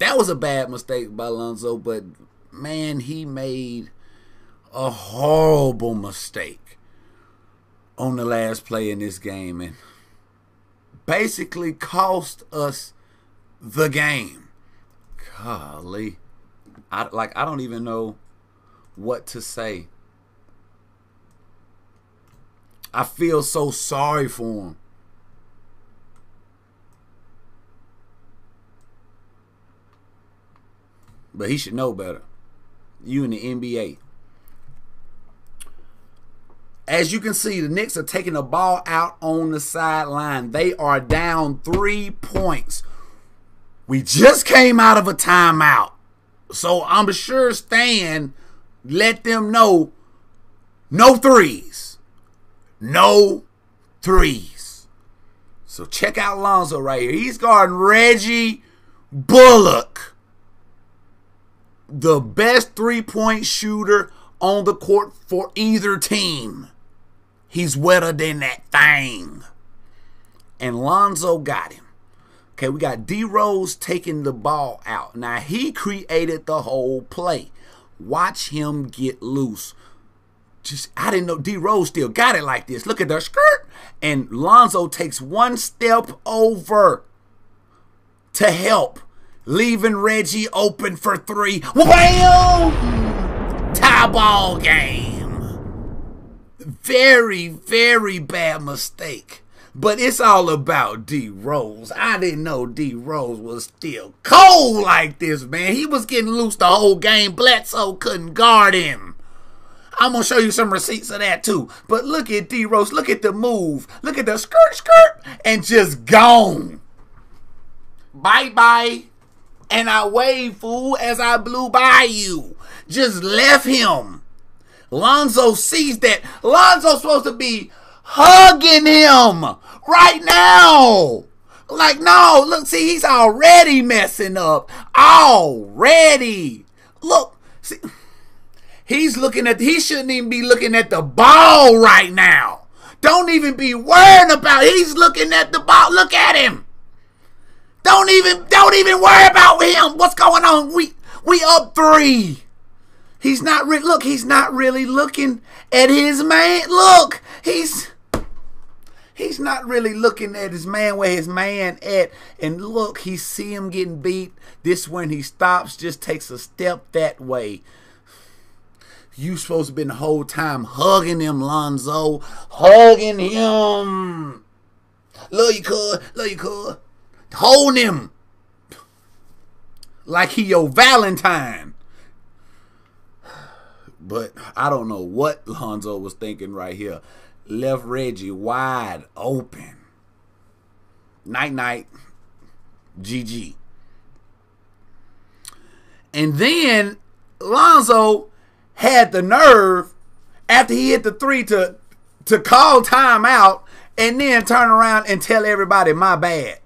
That was a bad mistake by Lonzo, but man, he made a horrible mistake on the last play in this game and basically cost us the game. Golly. I don't even know what to say. I feel so sorry for him. But he should know better. You in the NBA. As you can see, the Knicks are taking the ball out on the sideline. They are down 3 points. We just came out of a timeout. So I'm sure Stan let them know no threes. No threes. So check out Lonzo right here. He's guarding Reggie Bullock, the best three-point shooter on the court for either team. He's wetter than that thing. And Lonzo got him. Okay, we got D-Rose taking the ball out. Now, he created the whole play. Watch him get loose. I didn't know D-Rose still got it like this. Look at their skirt. And Lonzo takes one step over to help, leaving Reggie open for three. Wham! Tie ball game. Very, very bad mistake. But it's all about D-Rose. I didn't know D-Rose was still cold like this, man. He was getting loose the whole game. Bledsoe couldn't guard him. I'm going to show you some receipts of that too. But look at D-Rose. Look at the move. Look at the skirt. And just gone. Bye-bye. And I waved, fool, as I blew by you. Just left him. Lonzo sees that. Lonzo's supposed to be hugging him right now. Like, no, look, see, he's already messing up. Already. Look, see, he shouldn't even be looking at the ball right now. Don't even be worrying about it. He's looking at the ball. Look at him. Don't even worry about him. What's going on? We up 3. He's not really looking at his man. Look, he's not really looking at his man where his man at. And look, he see him getting beat. This when he stops, just takes a step that way. You supposed to been the whole time hugging him, Lonzo. Hugging him. Love you, cuz. Hold him. Like he your Valentine. But I don't know what Lonzo was thinking right here. Left Reggie wide open. Night-night. GG. And then Lonzo had the nerve after he hit the 3 to call timeout and then turn around and tell everybody, my bad.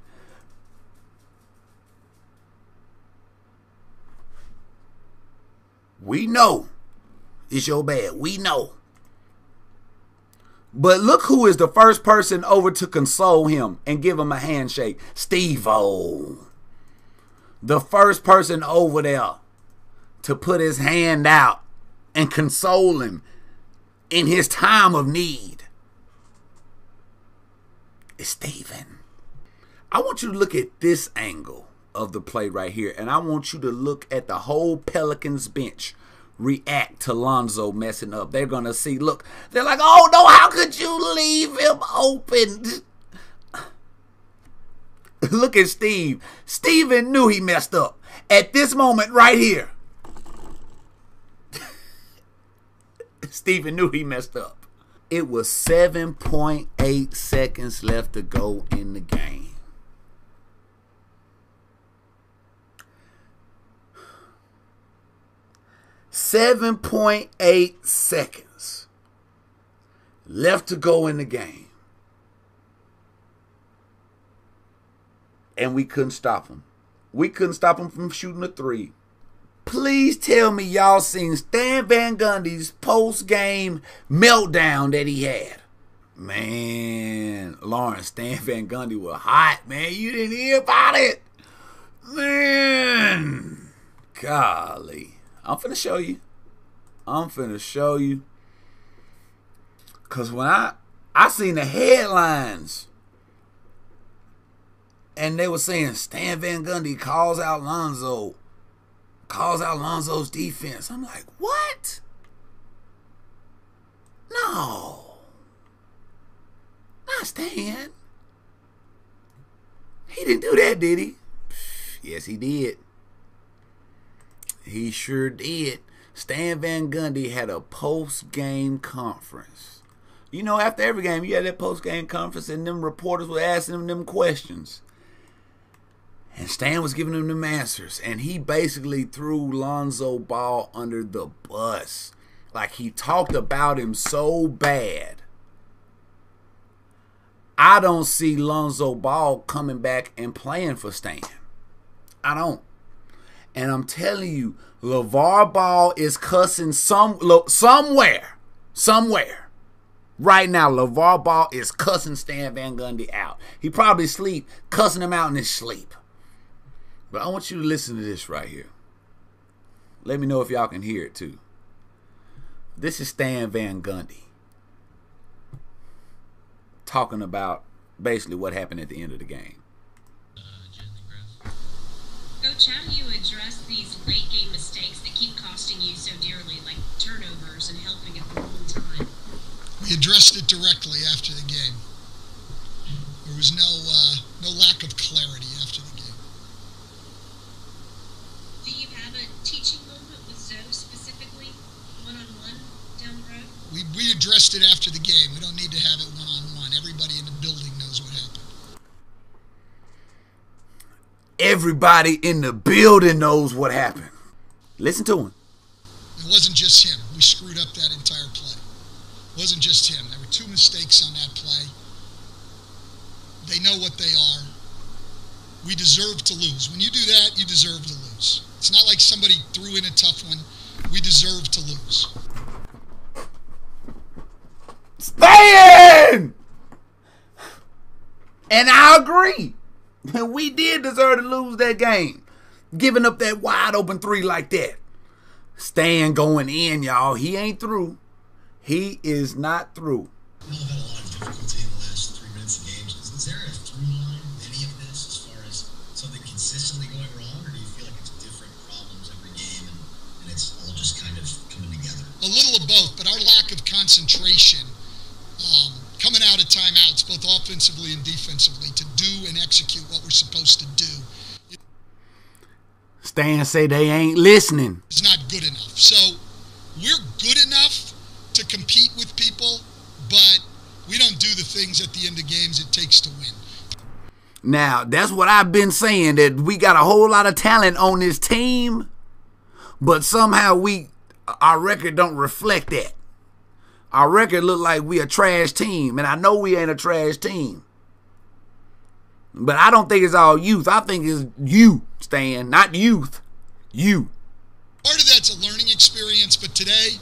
We know it's your bad. We know. But look who is the first person over to console him and give him a handshake. Steve-O. The first person over there to put his hand out and console him in his time of need is Steven. I want you to look at this angle of the play right here, and I want you to look at the whole Pelicans bench react to Lonzo messing up. They're going to see, look, they're like, oh no, how could you leave him open? Look at Steve. Steven knew he messed up at this moment right here. Steven knew he messed up. It was 7.8 seconds left to go in the game. .8 seconds left to go in the game. And we couldn't stop him. We couldn't stop him from shooting a 3. Please tell me y'all seen Stan Van Gundy's post-game meltdown that he had. Man, Lawrence, Stan Van Gundy was hot, man. You didn't hear about it? Man. Golly. I'm finna show you. Because when I seen the headlines and they were saying Stan Van Gundy calls out Lonzo's defense. I'm like, what? No. Not Stan. He didn't do that, did he? Yes, he did. He sure did. Stan Van Gundy had a post-game conference. You know, after every game, you had that post-game conference and them reporters were asking them questions. And Stan was giving them answers. And he basically threw Lonzo Ball under the bus. Like, he talked about him so bad. I don't see Lonzo Ball coming back and playing for Stan. I don't. And I'm telling you, LeVar Ball is cussing somewhere. Right now, LeVar Ball is cussing Stan Van Gundy out. He probably sleep, cussing him out in his sleep. But I want you to listen to this right here. Let me know if y'all can hear it too. This is Stan Van Gundy talking about basically what happened at the end of the game. Coach, how do you address these late game mistakes that keep costing you so dearly, like turnovers and helping at the wrong time? We addressed it directly after the game. There was no lack of clarity after the game. Do you have a teaching moment with Zoe specifically, one-on-one down the road? We addressed it after the game. We don't need to have it one-on-one. Everybody in the building knows what happened. Everybody in the building knows what happened. Listen to him. It wasn't just him. We screwed up that entire play. It wasn't just him. There were two mistakes on that play. They know what they are. We deserve to lose. When you do that, you deserve to lose. It's not like somebody threw in a tough one. We deserve to lose. Stan! And I agree. We did deserve to lose that game. Giving up that wide open three like that. Stan going in, y'all. He ain't through. He is not through. We've had a lot of difficulty in the last 3 minutes of games. Is there a through line in any of this as far as something consistently going wrong, or do you feel like it's different problems every game and it's all just kind of coming together? A little of both, but our lack of concentration coming out of timeouts, both offensively and defensively, to do and execute what we're supposed to do. Stan say they ain't listening. It's not good enough. So we're good enough to compete with people, but we don't do the things at the end of games it takes to win. Now, that's what I've been saying, that we got a whole lot of talent on this team, but somehow our record don't reflect that. Our record look like we a trash team, and I know we ain't a trash team. But I don't think it's all youth. I think it's you, Stan, not youth. You. Part of that's a learning experience, but today,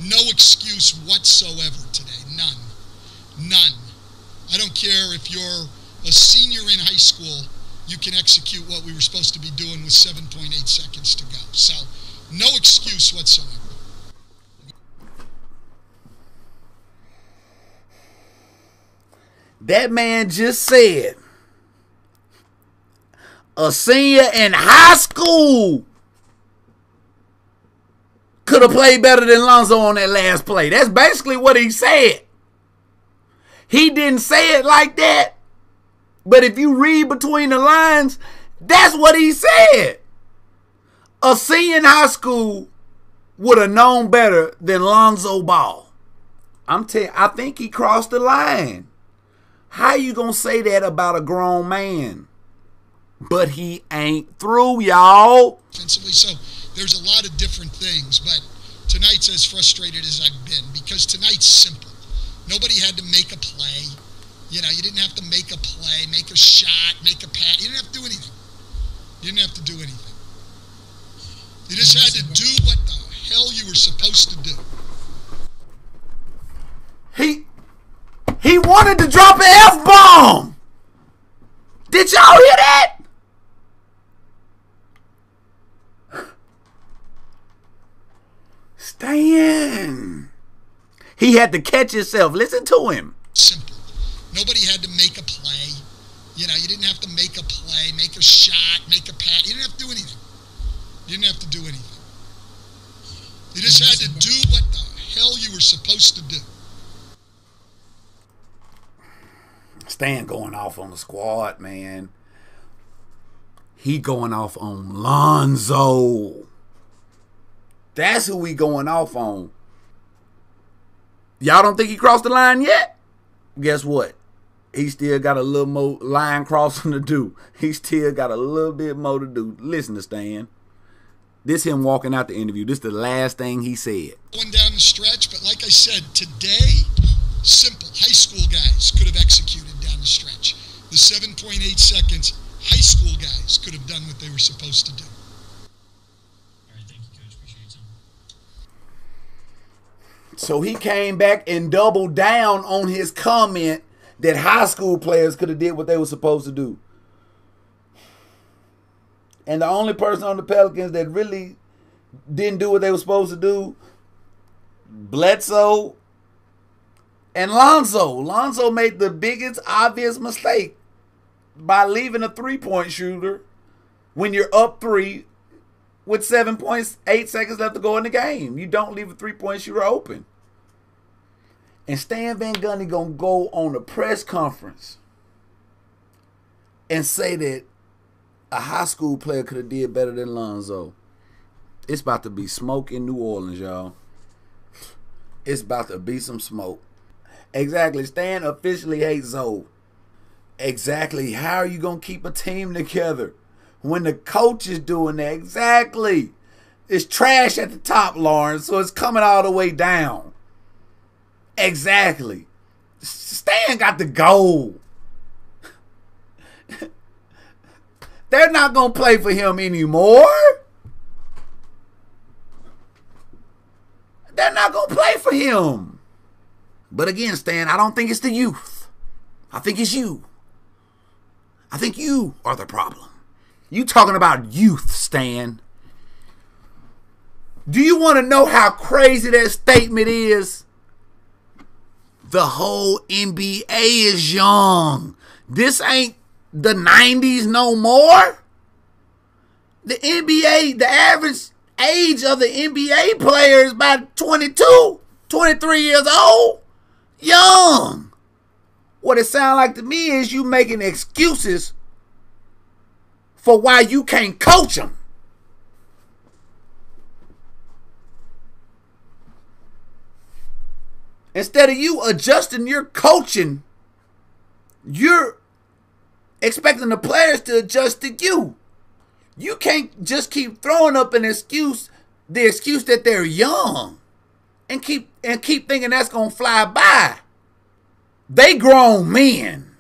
no excuse whatsoever today. None. I don't care if you're a senior in high school, you can execute what we were supposed to be doing with 7.8 seconds to go. So, no excuse whatsoever. That man just said a senior in high school could have played better than Lonzo on that last play. That's basically what he said. He didn't say it like that, but if you read between the lines, that's what he said. A senior in high school would have known better than Lonzo Ball. I think he crossed the line. How you gonna say that about a grown man? But he ain't through, y'all. Offensively, so there's a lot of different things, but tonight's as frustrated as I've been because tonight's simple. Nobody had to make a play. You didn't have to make a play, make a shot, make a pass. You didn't have to do anything. You didn't have to do anything. You just had to do what the hell you were supposed to do. He wanted to drop an F-bomb. Did y'all hear that? Stan. He had to catch himself. Listen to him. Simple. Nobody had to make a play. You know, you didn't have to make a play, make a shot, make a pass. You didn't have to do anything. You didn't have to do anything. You just had to do what the hell you were supposed to do. Stan going off on the squad, man. He going off on Lonzo. That's who we going off on. Y'all don't think he crossed the line yet? Guess what? He still got a little more line crossing to do. He still got a little bit more to do. Listen to Stan. This him walking out the interview. This is the last thing he said. Going down the stretch, but like I said, today, simple. High school guys could have executed down the stretch. The 7.8 seconds, high school guys could have done what they were supposed to do. All right, thank you, Coach. Appreciate it. So he came back and doubled down on his comment that high school players could have did what they were supposed to do. And the only person on the Pelicans that really didn't do what they were supposed to do, Bledsoe and Lonzo. Lonzo made the biggest obvious mistake by leaving a three-point shooter when you're up 3 with 7.8 seconds left to go in the game. You don't leave a three-point shooter open. And Stan Van Gundy gonna go on a press conference and say that a high school player could have did better than Lonzo. It's about to be smoke in New Orleans, y'all. It's about to be some smoke. Exactly. Stan officially hates Zoe. Exactly. How are you gonna keep a team together when the coach is doing that? Exactly. It's trash at the top, Lawrence, so it's coming all the way down. Exactly. Stan got the goal. They're not going to play for him anymore. They're not going to play for him. But again, Stan, I don't think it's the youth. I think it's you. I think you are the problem. You talking about youth, Stan. Do you want to know how crazy that statement is? The whole NBA is young. This ain't the 90s no more. The NBA, the average age of the NBA player is about 22, 23 years old. Young. What it sounds like to me is you making excuses for why you can't coach them. Instead of you adjusting your coaching, you're expecting the players to adjust to you. You can't just keep throwing up an excuse, the excuse that they're young, and keep thinking that's gonna fly by. They grown men.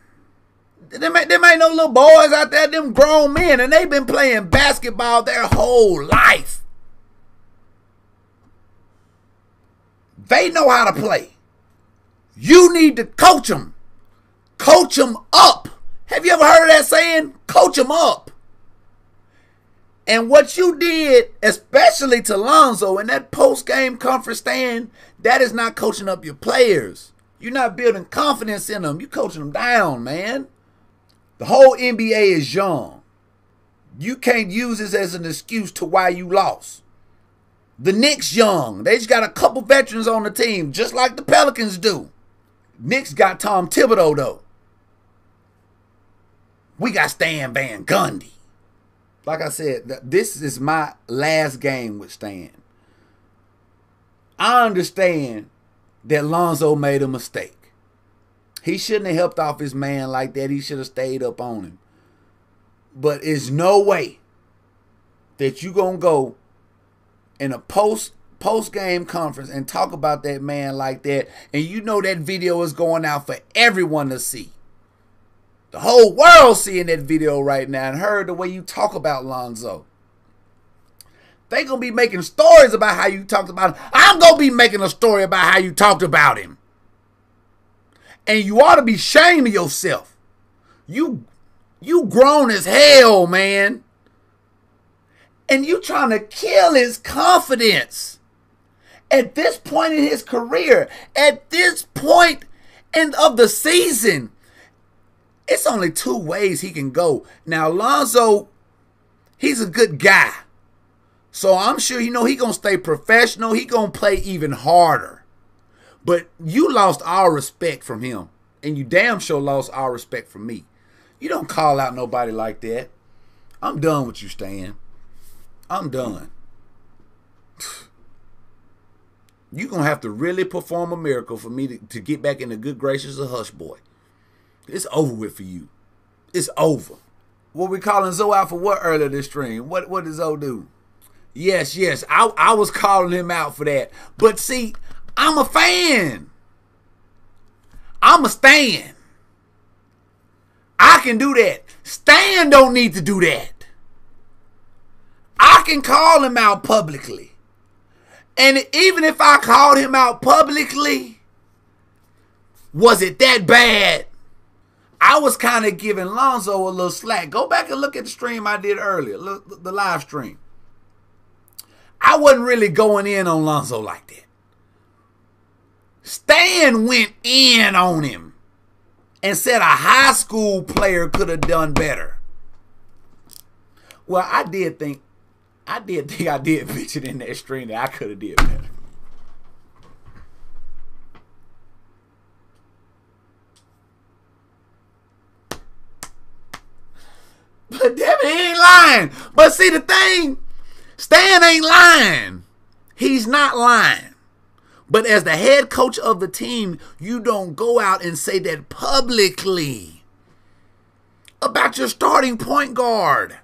Them ain't no little boys out there. Them grown men, and they've been playing basketball their whole life. They know how to play. You need to coach them. Coach them up. Have you ever heard of that saying? Coach them up. And what you did, especially to Lonzo in that post-game conference stand, that is not coaching up your players. You're not building confidence in them. You're coaching them down, man. The whole NBA is young. You can't use this as an excuse to why you lost. The Knicks young. They just got a couple veterans on the team, just like the Pelicans do. Knicks got Tom Thibodeau, though. We got Stan Van Gundy. Like I said, this is my last game with Stan. I understand that Lonzo made a mistake. He shouldn't have helped off his man like that. He should have stayed up on him. But there's no way that you're going to go in a post-game conference and talk about that man like that, and you know that video is going out for everyone to see. The whole world seeing that video right now and heard the way you talk about Lonzo. They going to be making stories about how you talked about him. I'm going to be making a story about how you talked about him. And you ought to be ashamed of yourself. You grown as hell, man. And you trying to kill his confidence. At this point in his career, at this point of the season, it's only two ways he can go. Now, Lonzo, he's a good guy. So I'm sure, he going to stay professional. He going to play even harder. But you lost all respect from him. And you damn sure lost all respect from me. You don't call out nobody like that. I'm done with you, Stan. I'm done. You're going to have to really perform a miracle for me to get back in the good graces of Hush Boy. It's over with for you. It's over. What we calling Zoe out for what earlier this stream? What did Zoe do? Yes. I was calling him out for that. But see, I'm a fan. I'm a Stan. I can do that. Stan don't need to do that. I can call him out publicly. And even if I called him out publicly, was it that bad? I was kind of giving Lonzo a little slack. Go back and look at the stream I did earlier, the live stream. I wasn't really going in on Lonzo like that. Stan went in on him and said a high school player could have done better. Well, I did think I did mention in that stream that I could have did better. But Devin, he ain't lying. But see the thing, Stan ain't lying. He's not lying. But as the head coach of the team, you don't go out and say that publicly about your starting point guard.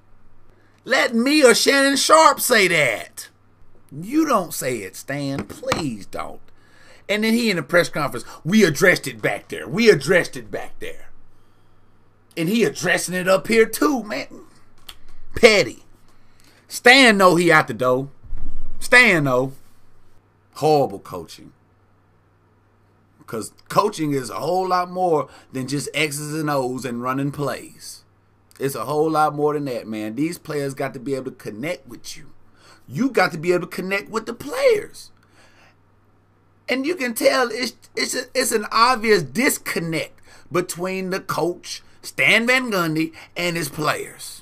Let me or Shannon Sharp say that. You don't say it, Stan. Please don't. And then he in the press conference, we addressed it back there. We addressed it back there. And he addressing it up here too, man. Petty. Stan know he out the door. Stan know. Horrible coaching. Because coaching is a whole lot more than just X's and O's and running plays. It's a whole lot more than that, man. These players got to be able to connect with you. You got to be able to connect with the players. And you can tell it's an obvious disconnect between the coach, Stan Van Gundy, and his players.